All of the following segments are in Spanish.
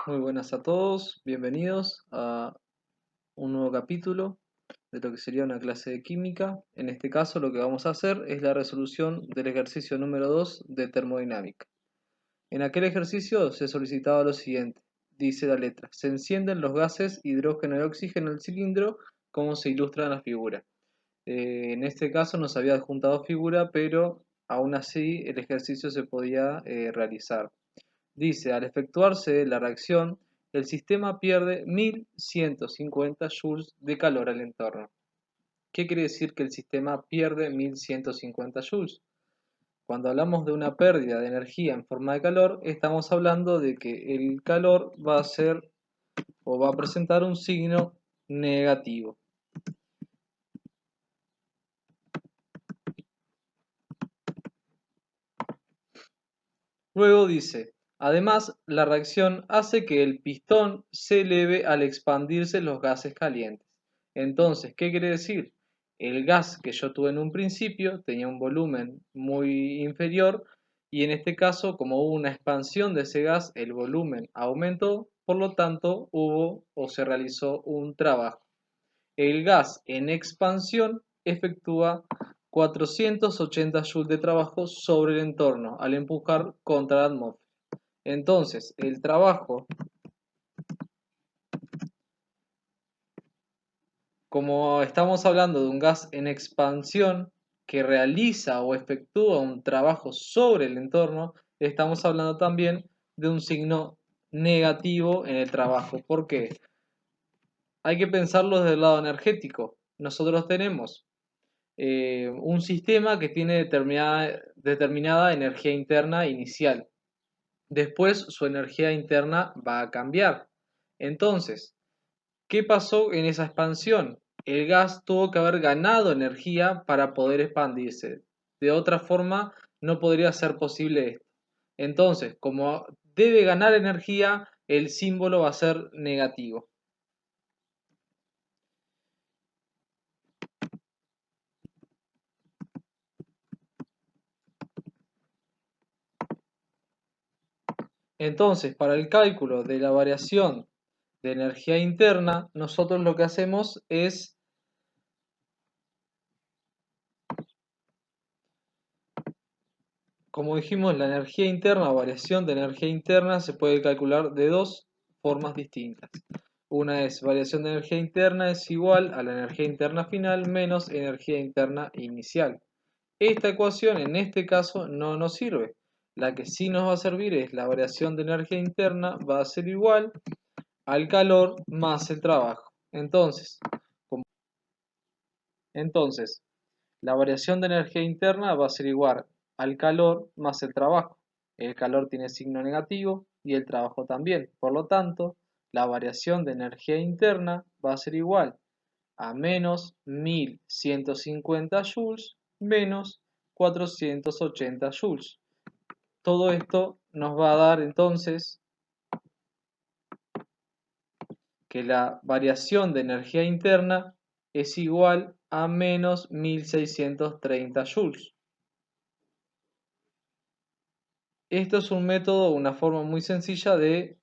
Muy buenas a todos, bienvenidos a un nuevo capítulo de lo que sería una clase de química. En este caso lo que vamos a hacer es la resolución del ejercicio número 2 de termodinámica. En aquel ejercicio se solicitaba lo siguiente, dice la letra, se encienden los gases hidrógeno y oxígeno del cilindro como se ilustra en la figura. En este caso no se había adjuntado figura, pero aún así el ejercicio se podía realizar. Dice, al efectuarse la reacción, el sistema pierde 1150 joules de calor al entorno. ¿Qué quiere decir que el sistema pierde 1150 joules? Cuando hablamos de una pérdida de energía en forma de calor, estamos hablando de que el calor va a ser o va a presentar un signo negativo. Luego dice, además, la reacción hace que el pistón se eleve al expandirse los gases calientes. Entonces, ¿qué quiere decir? El gas que yo tuve en un principio tenía un volumen muy inferior y en este caso, como hubo una expansión de ese gas, el volumen aumentó, por lo tanto hubo o se realizó un trabajo. El gas en expansión efectúa 480 joules de trabajo sobre el entorno al empujar contra la atmósfera. Entonces, el trabajo, como estamos hablando de un gas en expansión que realiza o efectúa un trabajo sobre el entorno, estamos hablando también de un signo negativo en el trabajo. ¿Por qué? Hay que pensarlo desde el lado energético. Nosotros tenemos un sistema que tiene determinada energía interna inicial. Después su energía interna va a cambiar. Entonces, ¿qué pasó en esa expansión? El gas tuvo que haber ganado energía para poder expandirse. De otra forma, no podría ser posible esto. Entonces, como debe ganar energía, el símbolo va a ser negativo. Entonces, para el cálculo de la variación de energía interna, nosotros lo que hacemos es, como dijimos, la energía interna o variación de energía interna se puede calcular de dos formas distintas. Una es variación de energía interna es igual a la energía interna final menos energía interna inicial. Esta ecuación en este caso no nos sirve. La que sí nos va a servir es la variación de energía interna va a ser igual al calor más el trabajo. Entonces, la variación de energía interna va a ser igual al calor más el trabajo. El calor tiene signo negativo y el trabajo también. Por lo tanto, la variación de energía interna va a ser igual a menos 1150 joules menos 480 joules. Todo esto nos va a dar entonces que la variación de energía interna es igual a menos 1630 joules. Esto es un método, una forma muy sencilla de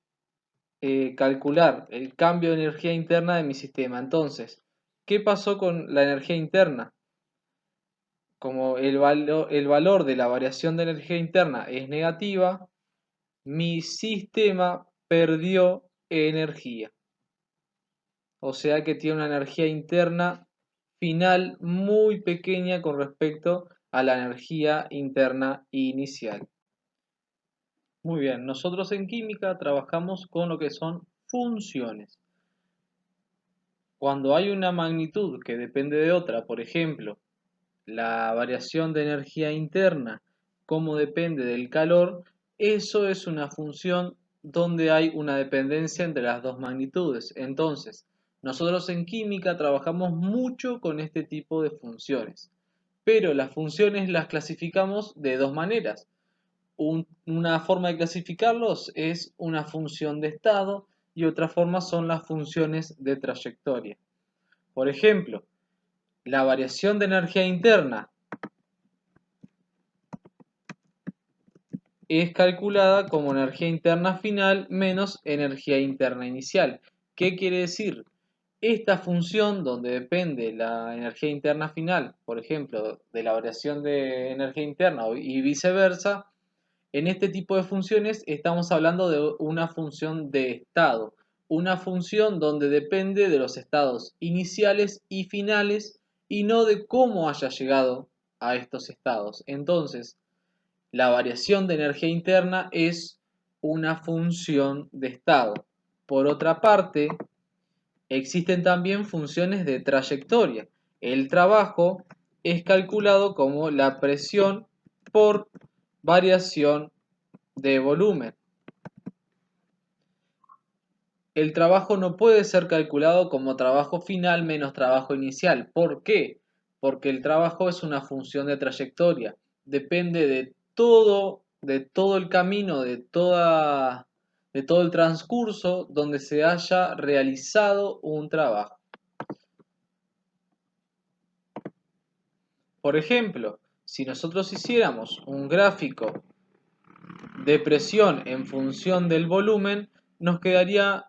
calcular el cambio de energía interna de mi sistema. Entonces, ¿qué pasó con la energía interna? Como el valor de la variación de energía interna es negativa, mi sistema perdió energía. O sea que tiene una energía interna final muy pequeña con respecto a la energía interna inicial. Muy bien, nosotros en química trabajamos con lo que son funciones. Cuando hay una magnitud que depende de otra, por ejemplo, la variación de energía interna, como depende del calor, eso es una función donde hay una dependencia entre las dos magnitudes. Entonces, nosotros en química trabajamos mucho con este tipo de funciones, pero las funciones las clasificamos de dos maneras. Una forma de clasificarlos es una función de estado y otra forma son las funciones de trayectoria. Por ejemplo, la variación de energía interna es calculada como energía interna final menos energía interna inicial. ¿Qué quiere decir? Esta función donde depende la energía interna final, por ejemplo, de la variación de energía interna y viceversa, en este tipo de funciones estamos hablando de una función de estado, una función donde depende de los estados iniciales y finales y no de cómo haya llegado a estos estados. Entonces, la variación de energía interna es una función de estado. Por otra parte, existen también funciones de trayectoria. El trabajo es calculado como la presión por variación de volumen. El trabajo no puede ser calculado como trabajo final menos trabajo inicial. ¿Por qué? Porque el trabajo es una función de trayectoria. Depende de todo el camino, de todo el transcurso donde se haya realizado un trabajo. Por ejemplo, si nosotros hiciéramos un gráfico de presión en función del volumen, nos quedaría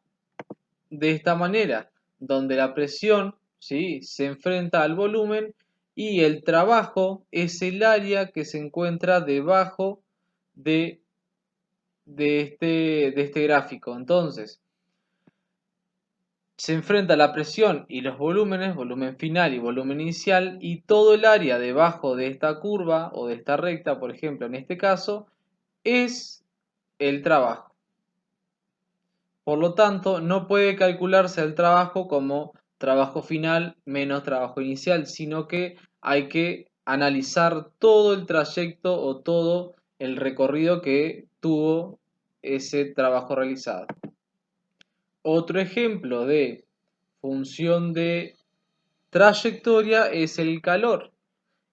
de esta manera, donde la presión, ¿sí?, se enfrenta al volumen y el trabajo es el área que se encuentra debajo de, de este gráfico. Entonces, se enfrenta la presión y los volúmenes, volumen final y volumen inicial, y todo el área debajo de esta curva o de esta recta, por ejemplo, en este caso, es el trabajo. Por lo tanto, no puede calcularse el trabajo como trabajo final menos trabajo inicial, sino que hay que analizar todo el trayecto o todo el recorrido que tuvo ese trabajo realizado. Otro ejemplo de función de trayectoria es el calor.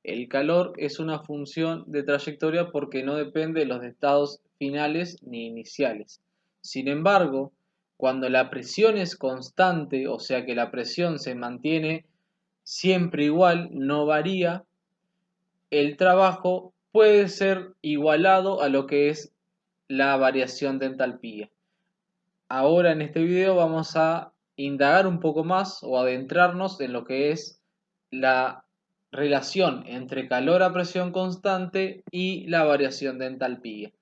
El calor es una función de trayectoria porque no depende de los estados finales ni iniciales. Sin embargo, cuando la presión es constante, o sea que la presión se mantiene siempre igual, no varía, el trabajo puede ser igualado a lo que es la variación de entalpía. Ahora en este video vamos a indagar un poco más o adentrarnos en lo que es la relación entre calor a presión constante y la variación de entalpía.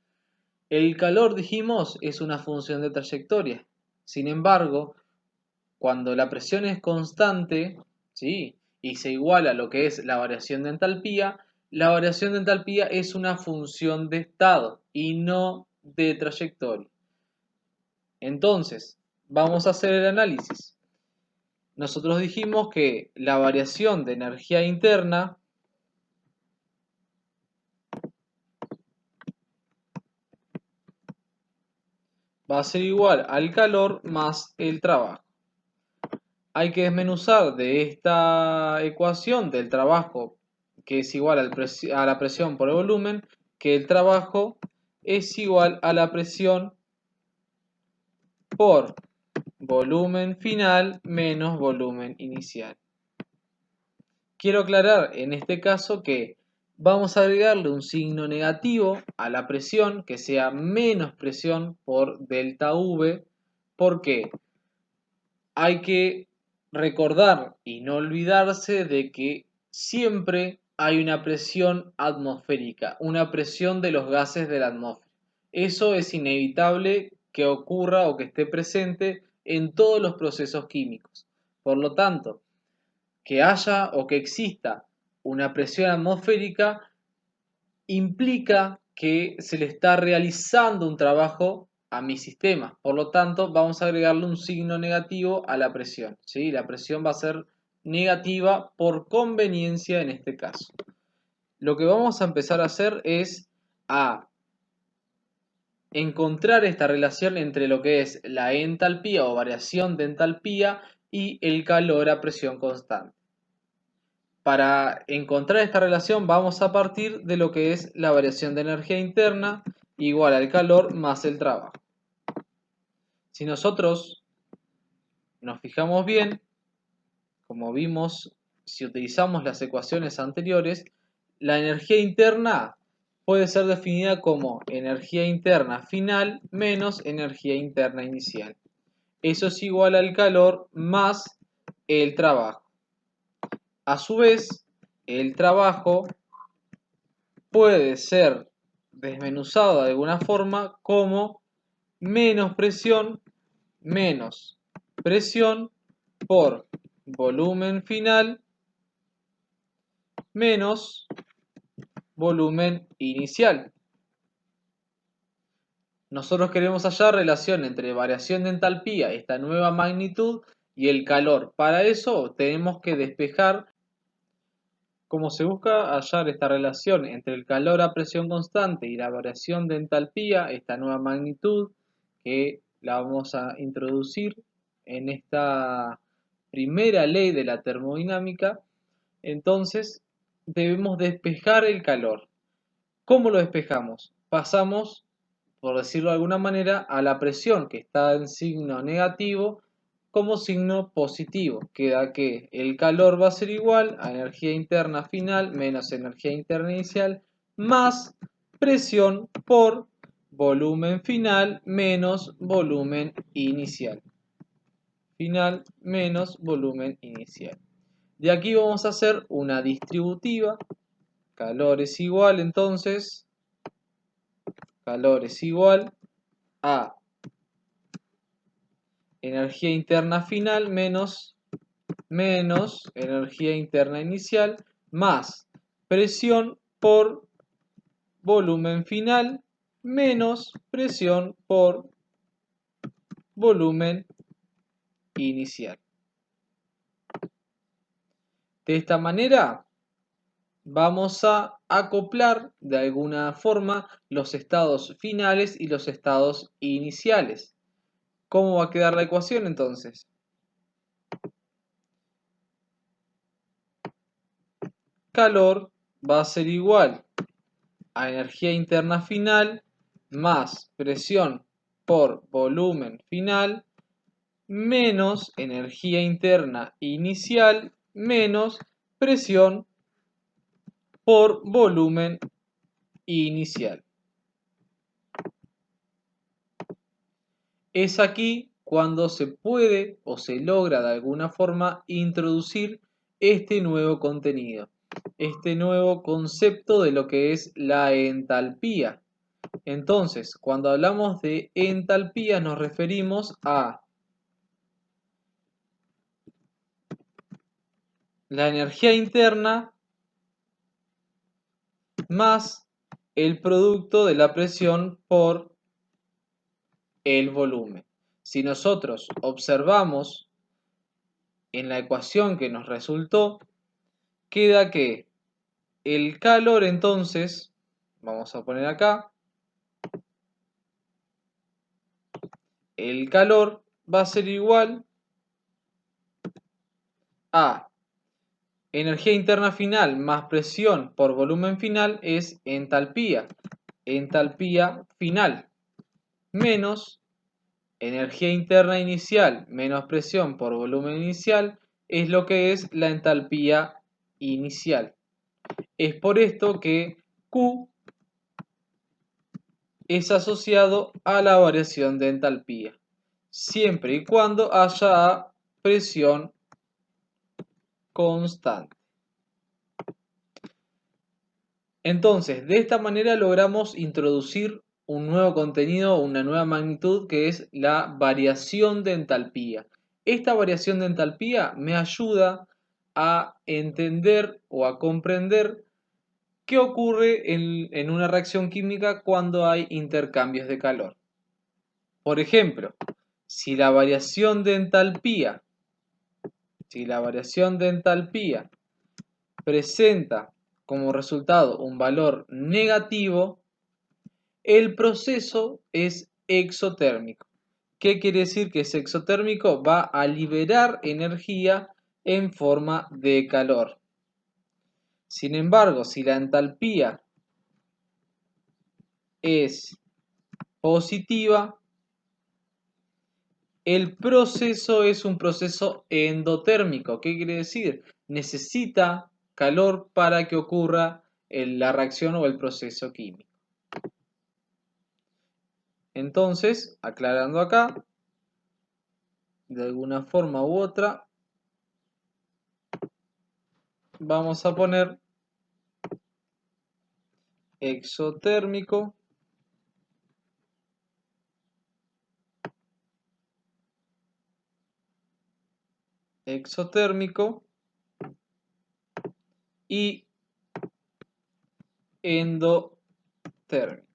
El calor, dijimos, es una función de trayectoria. Sin embargo, cuando la presión es constante, ¿sí?, y se iguala a lo que es la variación de entalpía, la variación de entalpía es una función de estado y no de trayectoria. Entonces, vamos a hacer el análisis. Nosotros dijimos que la variación de energía interna va a ser igual al calor más el trabajo. Hay que desmenuzar de esta ecuación del trabajo, que es igual a la presión por el volumen, que el trabajo es igual a la presión por volumen final menos volumen inicial. Quiero aclarar en este caso que vamos a agregarle un signo negativo a la presión, que sea menos presión por delta V, porque hay que recordar y no olvidarse de que siempre hay una presión atmosférica, una presión de los gases de la atmósfera. Eso es inevitable que ocurra o que esté presente en todos los procesos químicos. Por lo tanto, que haya o que exista una presión atmosférica implica que se le está realizando un trabajo a mi sistema. Por lo tanto, vamos a agregarle un signo negativo a la presión, ¿sí? La presión va a ser negativa por conveniencia en este caso. Lo que vamos a empezar a hacer es a encontrar esta relación entre lo que es la entalpía o variación de entalpía y el calor a presión constante. Para encontrar esta relación vamos a partir de lo que es la variación de energía interna igual al calor más el trabajo. Si nosotros nos fijamos bien, como vimos si utilizamos las ecuaciones anteriores, la energía interna puede ser definida como energía interna final menos energía interna inicial. Eso es igual al calor más el trabajo. A su vez, el trabajo puede ser desmenuzado de alguna forma como menos presión por volumen final menos volumen inicial. Nosotros queremos hallar relación entre variación de entalpía, esta nueva magnitud, y el calor. Para eso tenemos que despejar cómo se busca hallar esta relación entre el calor a presión constante y la variación de entalpía, esta nueva magnitud, que la vamos a introducir en esta primera ley de la termodinámica. Entonces debemos despejar el calor. ¿Cómo lo despejamos? Pasamos, por decirlo de alguna manera, a la presión que está en signo negativo como signo positivo. Queda que el calor va a ser igual a energía interna final menos energía interna inicial más presión por volumen final menos volumen inicial. Final menos volumen inicial. De aquí vamos a hacer una distributiva. Calor es igual entonces, calor es igual a energía interna final menos energía interna inicial más presión por volumen final menos presión por volumen inicial. De esta manera vamos a acoplar de alguna forma los estados finales y los estados iniciales. ¿Cómo va a quedar la ecuación entonces? Calor va a ser igual a energía interna final más presión por volumen final menos energía interna inicial menos presión por volumen inicial. Es aquí cuando se puede o se logra de alguna forma introducir este nuevo contenido, este nuevo concepto de lo que es la entalpía. Entonces, cuando hablamos de entalpía nos referimos a la energía interna más el producto de la presión por el volumen. Si nosotros observamos en la ecuación que nos resultó, queda que el calor entonces, vamos a poner acá, el calor va a ser igual a energía interna final más presión por volumen final es entalpía final, menos energía interna inicial menos presión por volumen inicial es lo que es la entalpía inicial. Es por esto que Q es asociado a la variación de entalpía, siempre y cuando haya presión constante. Entonces, de esta manera logramos introducir un nuevo contenido, una nueva magnitud, que es la variación de entalpía. Esta variación de entalpía me ayuda a entender o a comprender qué ocurre en una reacción química cuando hay intercambios de calor. Por ejemplo, si la variación de entalpía presenta como resultado un valor negativo, el proceso es exotérmico. ¿Qué quiere decir que es exotérmico? Va a liberar energía en forma de calor. Sin embargo, si la entalpía es positiva, el proceso es un proceso endotérmico. ¿Qué quiere decir? Necesita calor para que ocurra la reacción o el proceso químico. Entonces, aclarando acá, de alguna forma u otra, vamos a poner exotérmico y endotérmico.